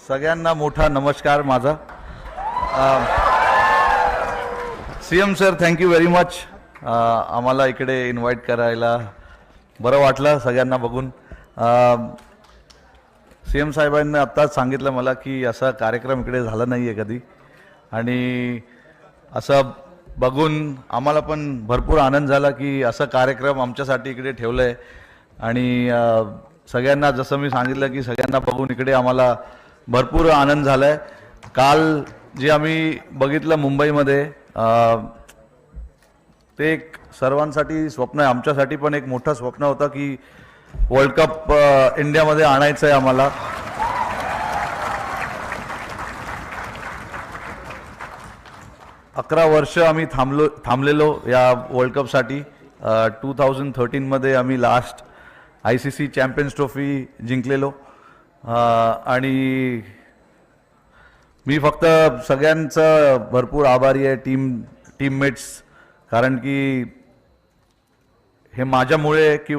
सगळ्यांना मोठा नमस्कार माझा. CM sir, thank you very much. आम्हाला इकडे इन्व्हाइट करायला बरं वाटलं सगळ्यांना बघून. सीएम साहेबांनी आत्ताच सांगितलं मला की असा कार्यक्रम इकडे झाला नाही आहे कधी, आणि असं बघून आम्हाला पण भरपूर आनंद झाला की असा कार्यक्रम आमच्यासाठी इकडे ठेवलं आहे. आणि सगळ्यांना जसं मी सांगितलं की सगळ्यांना बघून इकडे आम्हाला भरपूर आनंद झाला आहे. काल जे आम्ही बघितलं मुंबईमध्ये, ते एक सर्वांसाठी स्वप्न आहे. आमच्यासाठी पण एक मोठं स्वप्न होतं की वर्ल्ड कप इंडियामध्ये आणायचं आहे आम्हाला. अकरा वर्ष आम्ही थांबलेलो या वर्ल्ड कपसाठी. 2013मध्ये आम्ही लास्ट ICC चॅम्पियन्स ट्रॉफी जिंकलेलो. आणि मी फक्त सगळ्यांचं भरपूर आभारी आहे, टीममेट्स, कारण की हे माझ्यामुळे की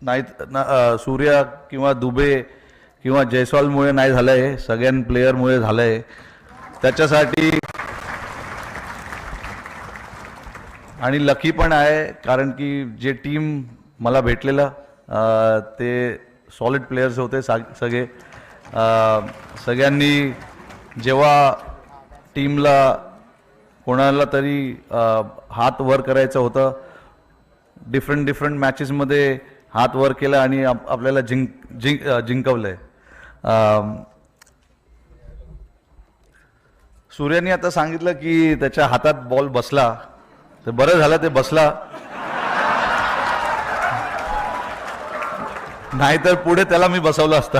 नाही, सूर्या किंवा दुबे किंवा जयस्वालमुळे नाही झालं आहे, सगळ्यां प्लेयरमुळे झालं आहे. त्याच्यासाठी आणि लकी पण आहे, कारण की जे टीम मला भेटलेलं ते सॉलिड प्लेयर्स होते सगळे. सगळ्यांनी जेव्हा टीमला कोणाला तरी हात वर करायचं होतं, डिफरंट मॅचेसमध्ये हात वर केला आणि आपल्याला जिंकवलं आहे. सूर्याने आता सांगितलं की त्याच्या हातात बॉल बसला, तर बरं झालं ते बसला, नाहीतर पुढे त्याला मी बसवलं असतं.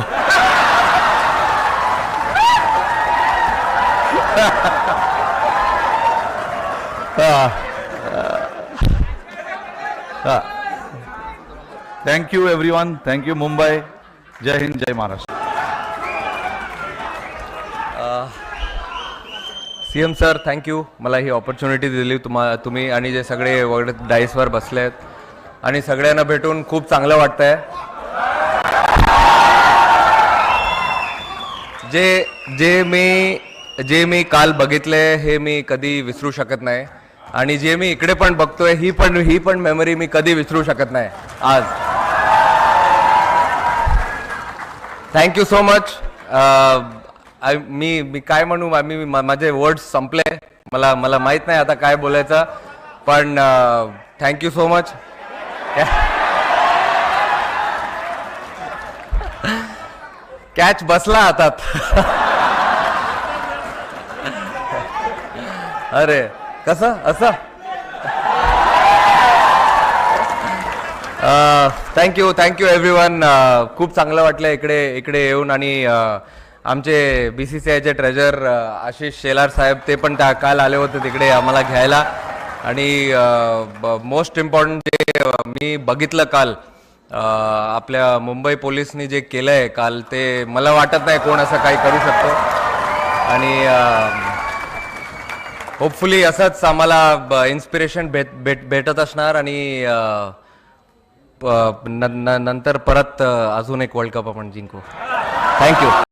Thank you everyone, thank you Mumbai. जय हिंद, जय महाराष्ट्र. सीएम सर, थँक्यू मला ही ऑपॉर्च्युनिटी दिली. तुम्ही आणि जे सगळे वगैरे डाईसवर बसले आहेत, आणि सगळ्यांना भेटून खूप चांगलं वाटतंय. जे मी काल बघितले हे मी कधी विसरू शकत नाही, आणि जे मी इकडे पण बघतोय ही पण मेमरी मी कधी विसरू शकत नाही आज. Thank you so much. मी काय म्हणू, माझे वर्ड्स संपले. मला माहित नाही आता काय बोलायचं, पण थँक्यू सो मच. कॅच बसला हातात. अरे कसं असं. Thank you everyone. खूप चांगलं वाटलं इकडे येऊन. आणि आमचे BCCIचे ट्रेजर आशिष शेलार साहेब, ते पण काल आले होते तिकडे आम्हाला घ्यायला. आणि मोस्ट इम्पॉर्टंट जे मी बघितलं काल, आपल्या मुंबई पोलिसनी जे केलं आहे काल, ते मला वाटत नाही कोण असं काही करू शकतो. आणि होपफुली असंच आम्हाला इन्स्पिरेशन भेटत असणार, आणि नंतर परत अजून एक वर्ल्ड कप आपण जिंकू. थँक्यू.